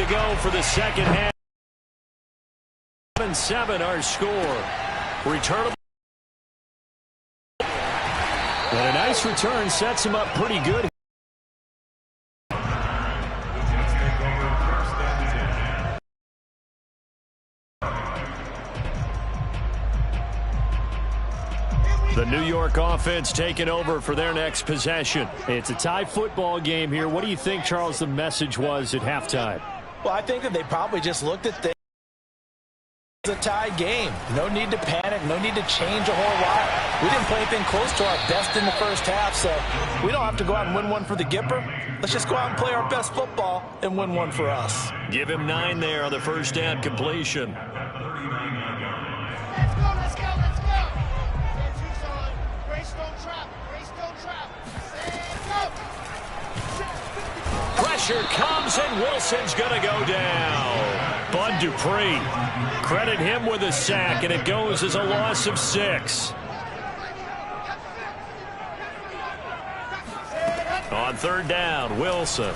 to go for the second half. 7-7 our score. Returnable. And a nice return sets him up pretty good. The New York offense taking over for their next possession. It's a tie football game here. What do you think, Charles, the message was at halftime? Well, I think that they probably just looked at things. It's a tie game. No need to panic. No need to change a whole lot. We didn't play anything close to our best in the first half, so we don't have to go out and win one for the Gipper. Let's just go out and play our best football and win one for us. Give him 9 there on the first down completion. Pressure comes, and Wilson's going to go down. Bud Dupree, credit him with a sack, and it goes as a loss of 6. On third down, Wilson.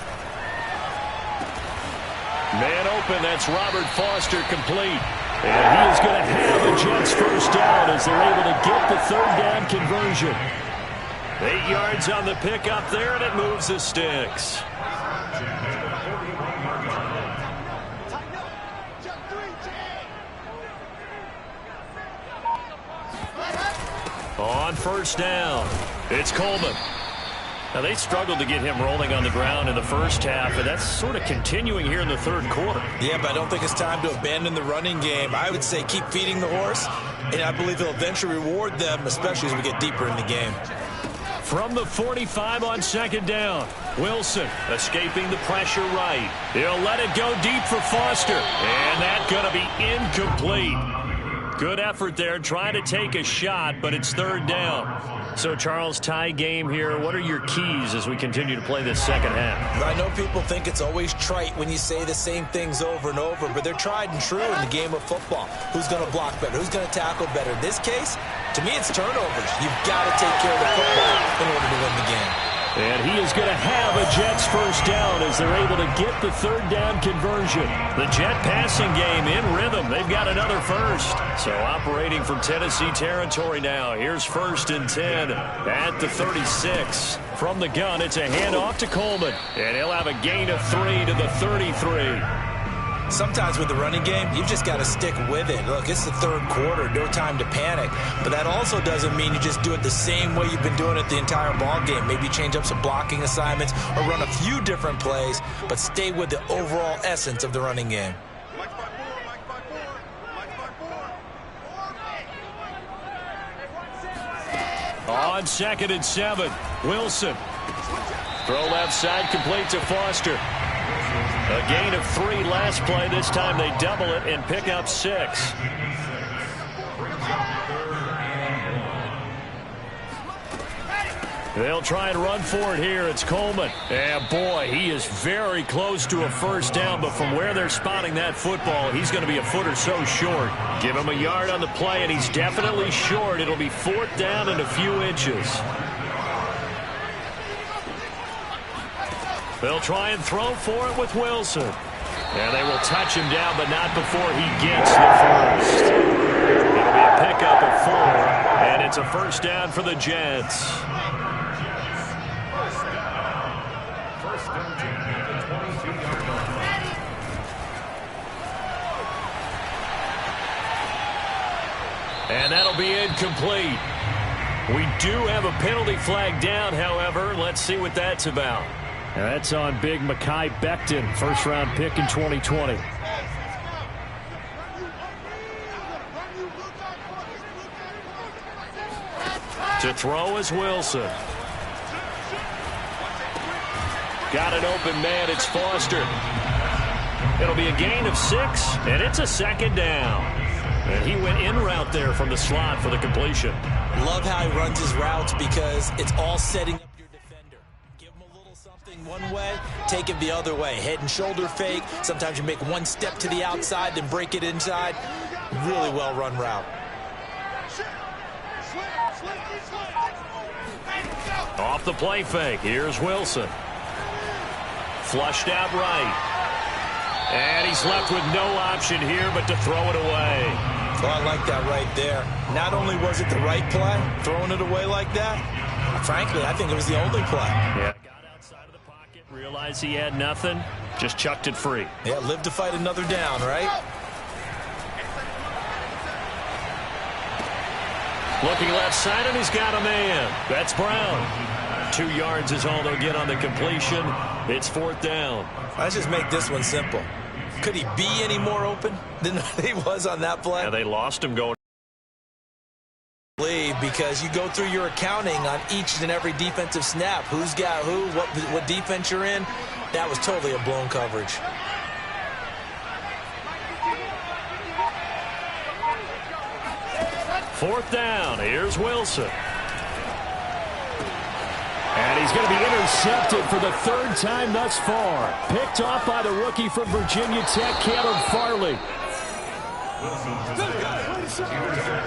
Man open, that's Robert Foster complete. And he is going to have a Jets first down as they're able to get the third down conversion. 8 yards on the pickup there, and it moves the sticks. On first down, it's Coleman. Now, they struggled to get him rolling on the ground in the first half, and that's sort of continuing here in the third quarter. Yeah, but I don't think it's time to abandon the running game. I would say keep feeding the horse, and I believe he'll eventually reward them, especially as we get deeper in the game. From the 45 on second down, Wilson escaping the pressure right. He'll let it go deep for Foster, and that's going to be incomplete. Good effort there, trying to take a shot, but it's third down. So, Charles, tie game here. What are your keys as we continue to play this second half? I know people think it's always trite when you say the same things over and over, but they're tried and true in the game of football. Who's going to block better? Who's going to tackle better? In this case, to me, it's turnovers. You've got to take care of the football in order to win the game. And he is going to have a Jets first down as they're able to get the third down conversion. The Jet passing game in rhythm. They've got another first. So operating from Tennessee territory now. Here's 1st and 10 at the 36. From the gun, it's a handoff to Coleman. And he'll have a gain of 3 to the 33. Sometimes with the running game, you've just got to stick with it. Look, it's the third quarter, no time to panic. But that also doesn't mean you just do it the same way you've been doing it the entire ball game. Maybe change up some blocking assignments or run a few different plays, but stay with the overall essence of the running game. On 2nd and 7, Wilson. Throw left side, complete to Foster. A gain of 3 last play. This time they double it and pick up 6. They'll try and run for it here. It's Coleman. And boy, he is very close to a first down, but from where they're spotting that football, he's going to be a foot or so short. Give him a yard on the play, and he's definitely short. It'll be 4th down and a few inches. They'll try and throw for it with Wilson. And they will touch him down, but not before he gets the first. It'll be a pickup of 4, and it's a first down for the Jets. And that'll be incomplete. We do have a penalty flag down, however. Let's see what that's about. And that's on big Mekhi Becton, first-round pick in 2020. To throw is Wilson. Got an open man, it's Foster. It'll be a gain of 6, and it's a second down. And he went in route there from the slot for the completion. Love how he runs his routes because it's all setting up your defender. Give him a little something one way, take it the other way. Head and shoulder fake. Sometimes you make one step to the outside, then break it inside. Really well-run route. Off the play fake, here's Wilson. Flushed out right. And he's left with no option here but to throw it away. Oh, I like that right there. Not only was it the right play, throwing it away like that, frankly, I think it was the only play. Yeah. Got outside of the pocket, realized he had nothing, just chucked it free. Yeah, live to fight another down, right? Looking left side, and he's got a man. That's Brown. 2 yards is all they'll get on the completion. It's 4th down. Let's just make this one simple. Could he be any more open than he was on that play? Yeah, they lost him going. Because you go through your accounting on each and every defensive snap. Who's got who, what defense you're in. That was totally a blown coverage. Fourth down. Here's Wilson. And he's going to be intercepted for the 3rd time thus far. Picked off by the rookie from Virginia Tech, Caleb Farley.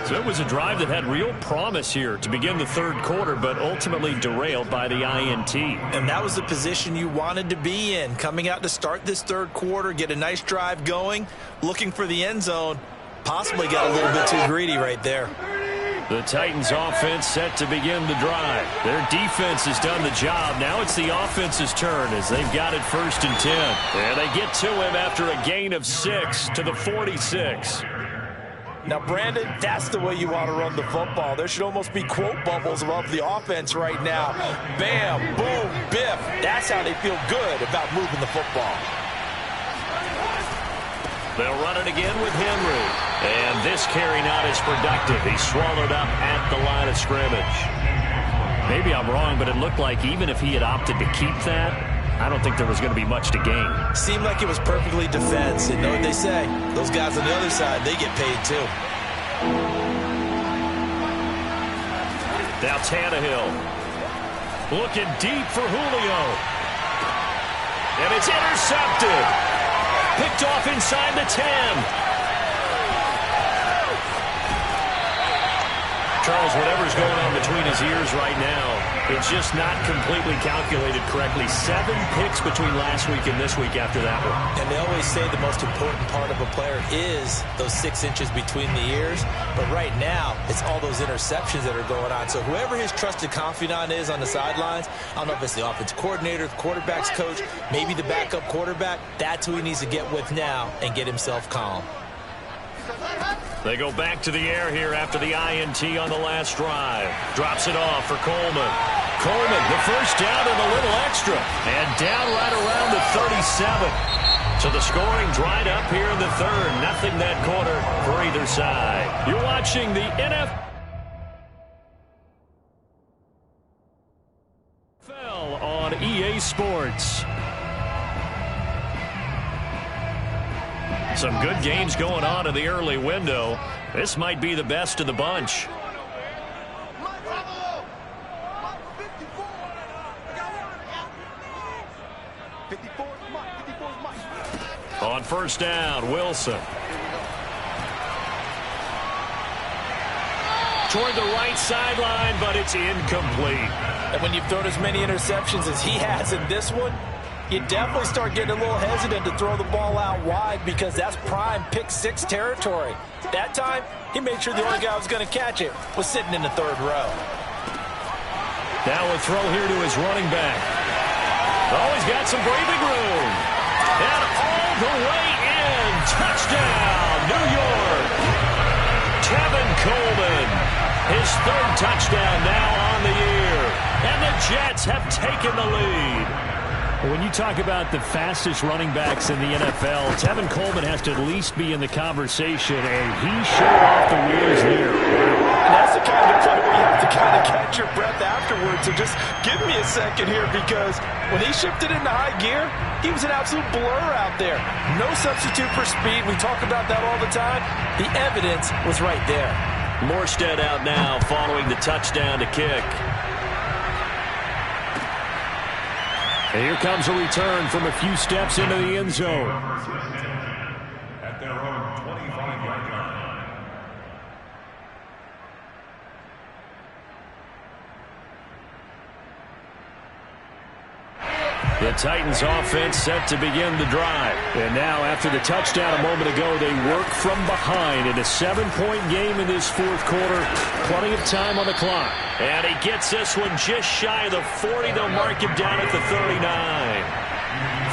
So it was a drive that had real promise here to begin the 3rd quarter, but ultimately derailed by the INT. And that was the position you wanted to be in. Coming out to start this 3rd quarter, get a nice drive going, looking for the end zone. Possibly got a little bit too greedy right there. The Titans offense set to begin the drive. Their defense has done the job. Now it's the offense's turn as they've got it 1st and 10. And they get to him after a gain of 6 to the 46. Now, Brandon, that's the way you want to run the football. There should almost be quote bubbles above the offense right now. Bam, boom, biff. That's how they feel good about moving the football. They'll run it again with Henry. And this carry not as productive. He's swallowed up at the line of scrimmage. Maybe I'm wrong, but it looked like even if he had opted to keep that, I don't think there was going to be much to gain. Seemed like it was perfectly defense. And know what they say? Those guys on the other side, they get paid too. Now Tannehill. Looking deep for Julio. And it's intercepted. Picked off inside the 10. Charles, whatever's going on between his ears right now, it's just not completely calculated correctly. 7 picks between last week and this week after that one. And they always say the most important part of a player is those 6 inches between the ears. But right now, it's all those interceptions that are going on. So whoever his trusted confidant is on the sidelines, I don't know if it's the offensive coordinator, the quarterback's coach, maybe the backup quarterback, that's who he needs to get with now and get himself calm. They go back to the air here after the INT on the last drive. Drops it off for Coleman. Coleman, the first down and a little extra. And down right around the 37. So the scoring dried up here in the 3rd. Nothing that quarter for either side. You're watching the NFL on EA Sports. Some good games going on in the early window. This might be the best of the bunch. On 1st down, Wilson. Toward the right sideline, but it's incomplete. And when you've thrown as many interceptions as he has in this one, you definitely start getting a little hesitant to throw the ball out wide because that's prime pick 6 territory. That time, he made sure the only guy who was going to catch it was sitting in the 3rd row. Now a throw here to his running back. Oh, he's got some breathing room. And all the way in. Touchdown, New York. Tevin Coleman. His 3rd touchdown now on the year. And the Jets have taken the lead. When you talk about the fastest running backs in the NFL, Tevin Coleman has to at least be in the conversation, and he showed off the wheels there. And that's the kind of play where you have to kind of catch your breath afterwards. So just give me a second here because when he shifted into high gear, he was an absolute blur out there. No substitute for speed. We talk about that all the time. The evidence was right there. Morstead out now following the touchdown to kick. And here comes a return from a few steps into the end zone. At their own 25-yard line. The Titans offense set to begin the drive. And now after the touchdown a moment ago, they work from behind in a 7-point game in this fourth quarter. Plenty of time on the clock. And he gets this one just shy of the 40. They'll mark him down at the 39.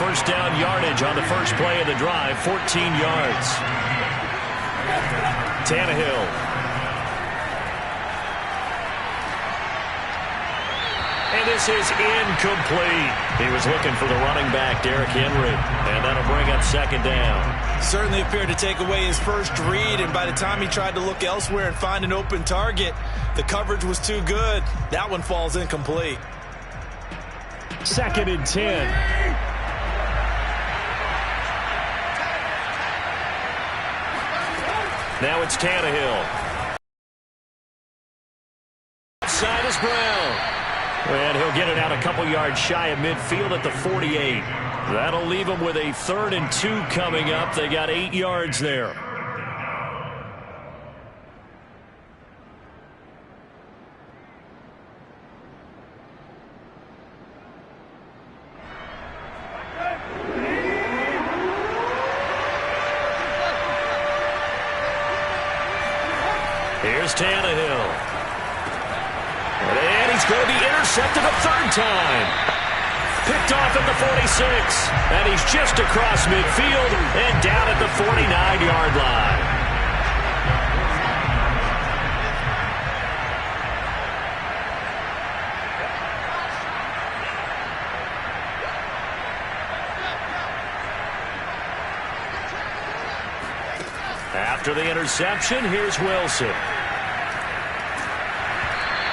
First down yardage on the first play of the drive, 14 yards. Tannehill. And this is incomplete. He was looking for the running back, Derrick Henry. And that'll bring up second down. Certainly appeared to take away his first read, and by the time he tried to look elsewhere and find an open target, the coverage was too good. That one falls incomplete. Second and 10. Now it's Tannehill. Outside is Brown. And he'll get it out a couple yards shy of midfield at the 48. That'll leave him with a 3rd and 2 coming up. They got 8 yards there. Here's Tannehill. And he's going to be intercepted a 3rd time. Picked off at the 46. And he's just across midfield and down at the 49-yard line. After the interception, here's Wilson.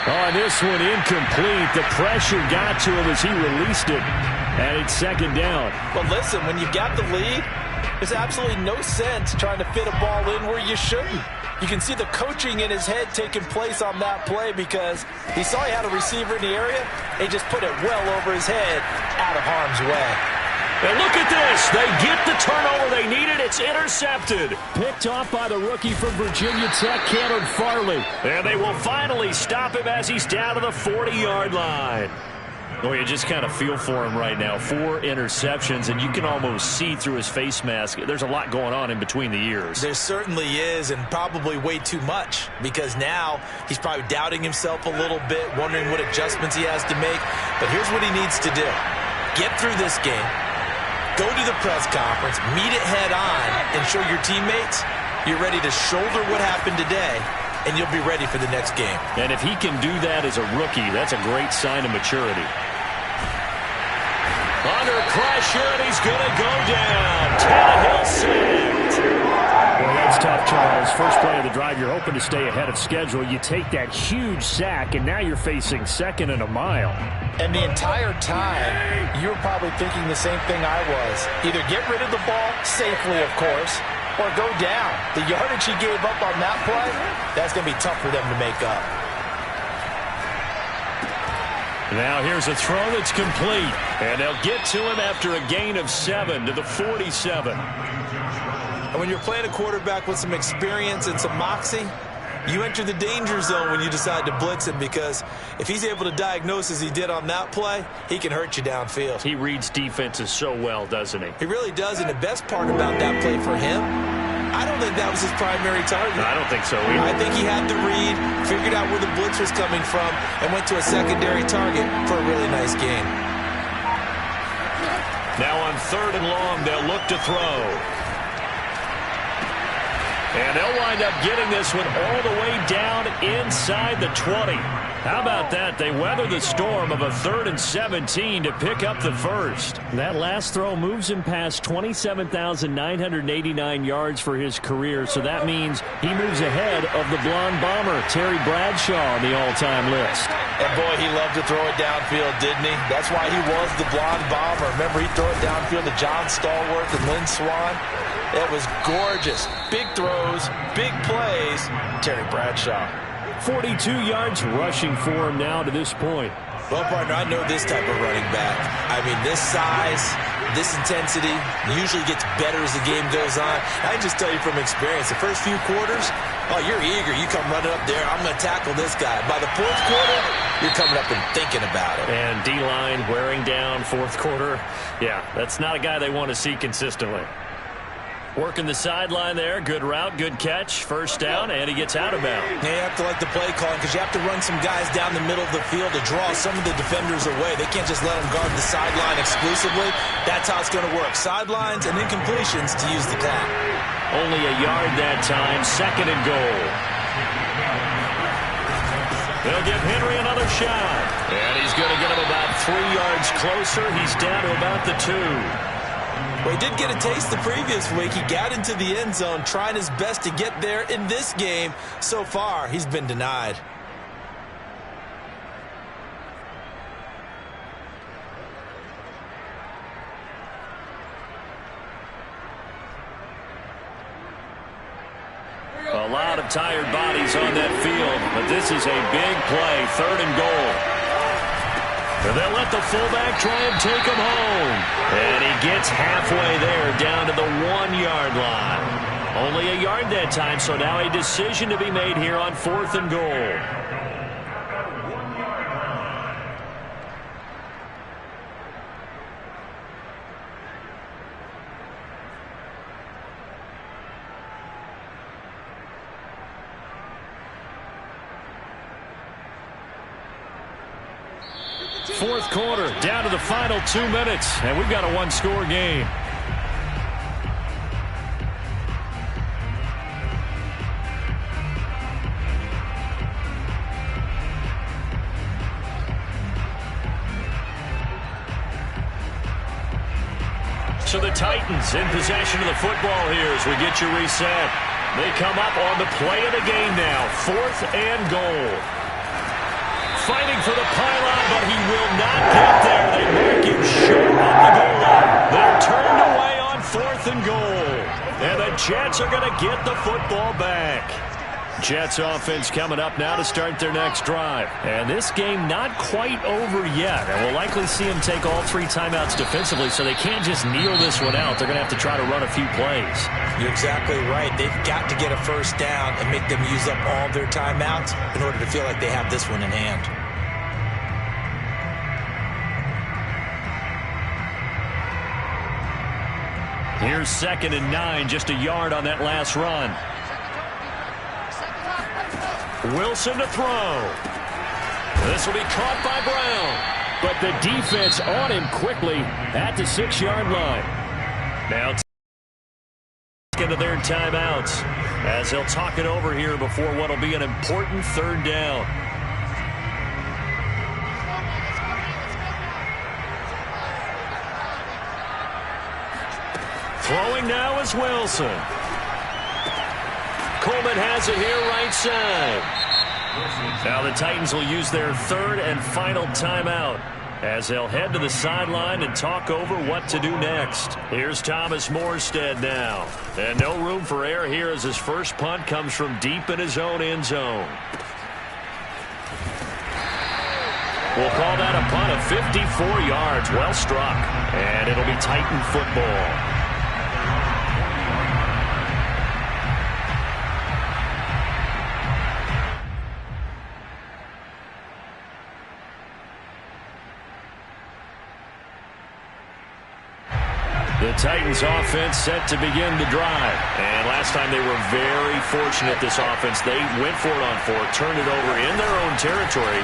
Oh, this one incomplete. The pressure got to him as he released it. And it's second down. Well, listen, when you've got the lead, there's absolutely no sense trying to fit a ball in where you shouldn't. You can see the coaching in his head taking place on that play because he saw he had a receiver in the area, and he just put it well over his head out of harm's way. And look at this. They get the turnover they needed. It's intercepted. Picked off by the rookie from Virginia Tech, Cannon Farley. And they will finally stop him as he's down to the 40-yard line. Oh, you just kind of feel for him right now. 4 interceptions, and you can almost see through his face mask. There's a lot going on in between the ears. There certainly is, and probably way too much, because now he's probably doubting himself a little bit, wondering what adjustments he has to make. But here's what he needs to do. Get through this game. Go to the press conference, meet it head on, and show your teammates you're ready to shoulder what happened today, and you'll be ready for the next game. And if he can do that as a rookie, that's a great sign of maturity. Under pressure, and he's going to go down. Tannehill sacked. Well, that's tough, Charles. First play of the drive, you're hoping to stay ahead of schedule. You take that huge sack, and now you're facing 2nd and a mile. And the entire time, you were probably thinking the same thing I was. Either get rid of the ball, safely, of course, or go down. The yardage he gave up on that play, that's going to be tough for them to make up. Now here's a throw that's complete. And they'll get to him after a gain of 7 to the 47. And when you're playing a quarterback with some experience and some moxie, you enter the danger zone when you decide to blitz him, because if he's able to diagnose as he did on that play, he can hurt you downfield. He reads defenses so well, doesn't he? He really does, and the best part about that play for him, I don't think that was his primary target. I don't think so either. I think he had the read, figured out where the blitz was coming from, and went to a secondary target for a really nice gain. Now on 3rd and long, they'll look to throw. And they'll wind up getting this one all the way down inside the 20. How about that? They weather the storm of a 3rd and 17 to pick up the first. That last throw moves him past 27,989 yards for his career, so that means he moves ahead of the blonde bomber, Terry Bradshaw, on the all-time list. And boy, he loved to throw it downfield, didn't he? That's why he was the blonde bomber. Remember, he'd throw it downfield to John Stallworth and Lynn Swann. It was gorgeous. Big throws, big plays. Terry Bradshaw. 42 yards rushing for him now to this point. Well, partner, I know this type of running back. I mean, this size, this intensity usually gets better as the game goes on. I can just tell you from experience, the first few quarters, oh, you're eager. You come running up there, I'm going to tackle this guy. By the fourth quarter, you're coming up and thinking about it. And D-line wearing down fourth quarter. Yeah, that's not a guy they want to see consistently. Working the sideline there. Good route, good catch. First down, and he gets out of bounds. Yeah, you have to like the play calling because you have to run some guys down the middle of the field to draw some of the defenders away. They can't just let them guard the sideline exclusively. That's how it's going to work. Sidelines and incompletions to use the clock. Only a yard that time. Second and goal. They'll give Henry another shot. And he's going to get him about 3 yards closer. He's down to about the 2. Well, he did get a taste the previous week. He got into the end zone trying his best to get there in this game. So far, he's been denied. A lot of tired bodies on that field, but this is a big play. Third and goal. And they'll let the fullback try and take him home. And he gets halfway there down to the 1-yard line. Only a yard that time, so now a decision to be made here on 4th and goal. Fourth quarter, down to the final 2 minutes, and we've got a one-score game. So the Titans in possession of the football here as we get you reset. They come up on the play of the game now, 4th and goal. Fighting for the pylon, but he will not get there. They mark him short on the goal line. They're turned away on 4th and goal. And the Jets are going to get the football back. Jets offense coming up now to start their next drive. And this game not quite over yet. And we'll likely see them take all 3 timeouts defensively, so they can't just kneel this one out. They're going to have to try to run a few plays. You're exactly right. They've got to get a first down and make them use up all their timeouts in order to feel like they have this one in hand. Here's 2nd and 9, just a yard on that last run. Wilson to throw. This will be caught by Brown. But the defense on him quickly at the 6-yard line. Now into their timeouts as they'll talk it over here before what will be an important 3rd down. Throwing now is Wilson. Coleman has it here right side. Now the Titans will use their 3rd and final timeout as they'll head to the sideline and talk over what to do next. Here's Thomas Morstead now. And no room for error here as his first punt comes from deep in his own end zone. We'll call that a punt of 54 yards. Well struck. And it'll be Titan football. The Titans offense set to begin the drive. And last time they were very fortunate, this offense. They went for it on 4th, turned it over in their own territory,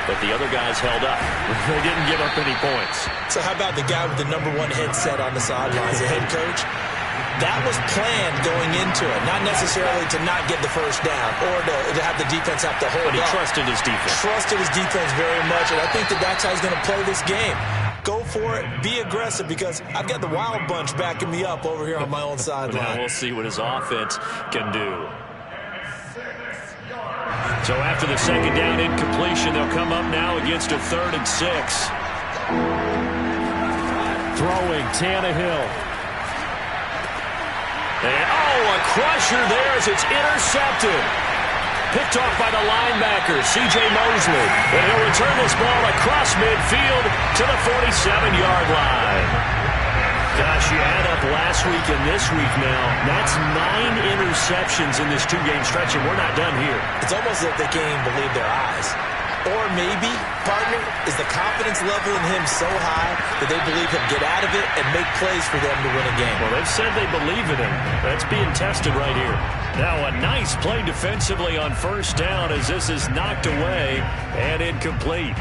but the other guys held up. They didn't give up any points. So how about the guy with the #1 headset on the sidelines, the head coach? That was planned going into it, not necessarily to not get the first down or to have the defense have to hold up. But he trusted his defense. Trusted his defense very much, and I think that's how he's going to play this game. Go for it. Be aggressive because I've got the Wild Bunch backing me up over here on my own sideline. Now we'll see what his offense can do. So after the 2nd down incompletion, they'll come up now against a 3rd and 6. Throwing Tannehill. And, a crusher there as it's intercepted. Picked off by the linebacker, C.J. Mosley. And he'll return this ball across midfield to the 47-yard line. Gosh, you add up last week and this week now, that's 9 interceptions in this 2-game stretch, and we're not done here. It's almost as if they can't even believe their eyes. Or maybe, partner, is the confidence level in him so high that they believe he'll get out of it and make plays for them to win a game. Well, they've said they believe in him. That's being tested right here. Now a nice play defensively on first down as this is knocked away and incomplete.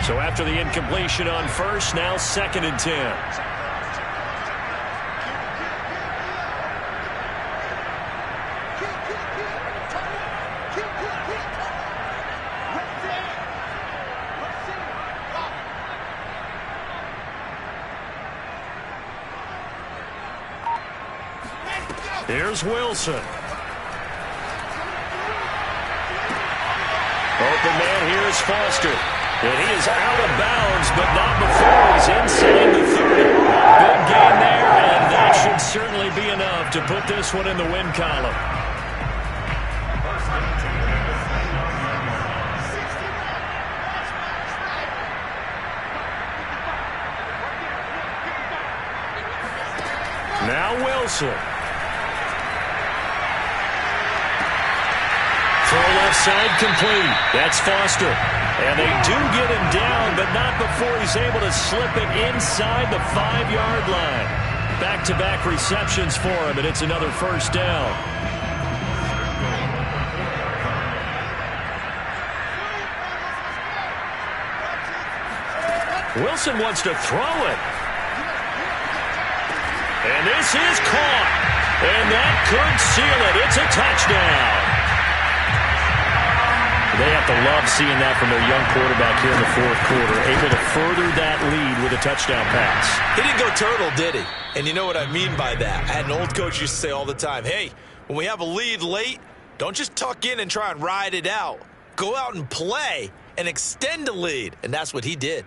So after the incompletion on first, now 2nd and 10. Here's Wilson. Open man here is Foster. And he is out of bounds, but not before he's inside the 30. Big gain there, and that should certainly be enough to put this one in the win column. Now Wilson. Throw left side complete. That's Foster. And they do get him down, but not before he's able to slip it inside the 5-yard line. Back-to-back receptions for him, and it's another first down. Wilson wants to throw it. And this is caught. And that could seal it. It's a touchdown. They have to love seeing that from their young quarterback here in the 4th quarter, able to further that lead with a touchdown pass. He didn't go turtle, did he? And you know what I mean by that. I had an old coach used to say all the time, hey, when we have a lead late, don't just tuck in and try and ride it out. Go out and play and extend the lead. And that's what he did.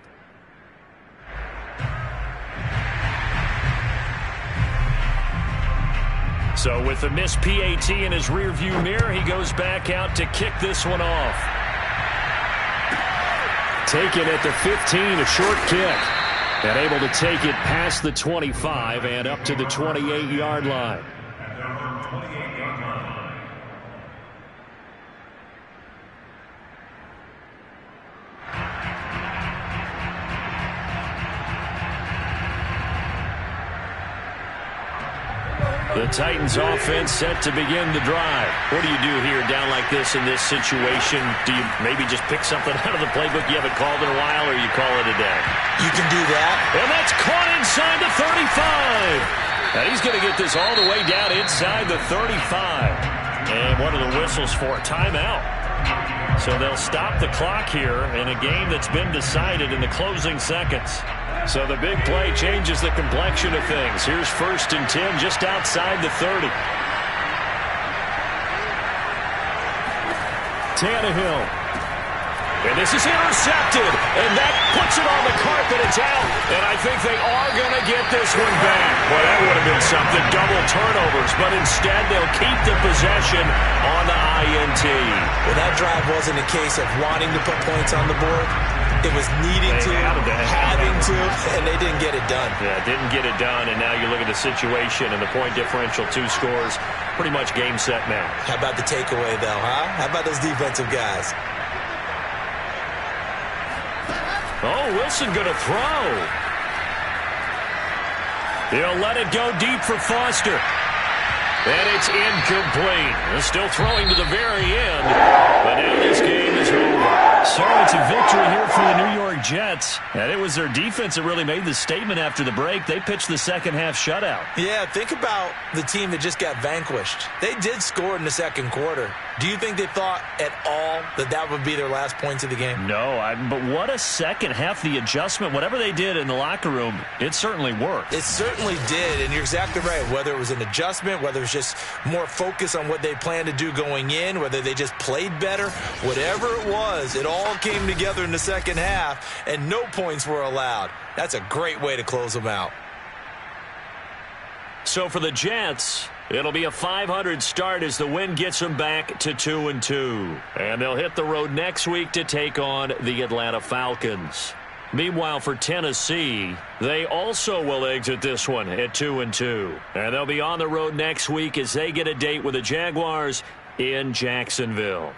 So with the missed PAT in his rearview mirror, he goes back out to kick this one off. Taken at the 15, a short kick. And able to take it past the 25 and up to the 28-yard line. The Titans offense set to begin the drive. What do you do here down like this in this situation? Do you maybe just pick something out of the playbook you haven't called in a while, or you call it a day? You can do that. And that's caught inside the 35. And he's going to get this all the way down inside the 35. And what are the whistles for? Timeout. So they'll stop the clock here in a game that's been decided in the closing seconds. So the big play changes the complexion of things. Here's 1st and 10 just outside the 30. Tannehill. And this is intercepted. And that puts it on the carpet. It's out. And I think they are going to get this one back. Boy, that would have been something. Double turnovers. But instead, they'll keep the possession on the INT. Well, that drive wasn't a case of wanting to put points on the board. It was needing to, having to, and they didn't get it done. Yeah, didn't get it done, and now you look at the situation and the point differential, 2 scores, pretty much game, set, match. How about the takeaway, though, huh? How about those defensive guys? Oh, Wilson going to throw. He'll let it go deep for Foster. And it's incomplete. They're still throwing to the very end, but now this game is over. So it's a victory here for the New York Jets. And it was their defense that really made the statement after the break. They pitched the second-half shutout. Yeah, think about the team that just got vanquished. They did score in the 2nd quarter. Do you think they thought at all that that would be their last points of the game? No, but what a second half. The adjustment, whatever they did in the locker room, it certainly worked. It certainly did, and you're exactly right. Whether it was an adjustment, whether it was just more focus on what they planned to do going in, whether they just played better, whatever it was, it all came together in the second half, and no points were allowed. That's a great way to close them out. So for the Jets, it'll be a .500 start as the win gets them back to 2-2. And they'll hit the road next week to take on the Atlanta Falcons. Meanwhile, for Tennessee, they also will exit this one at 2-2. And they'll be on the road next week as they get a date with the Jaguars in Jacksonville.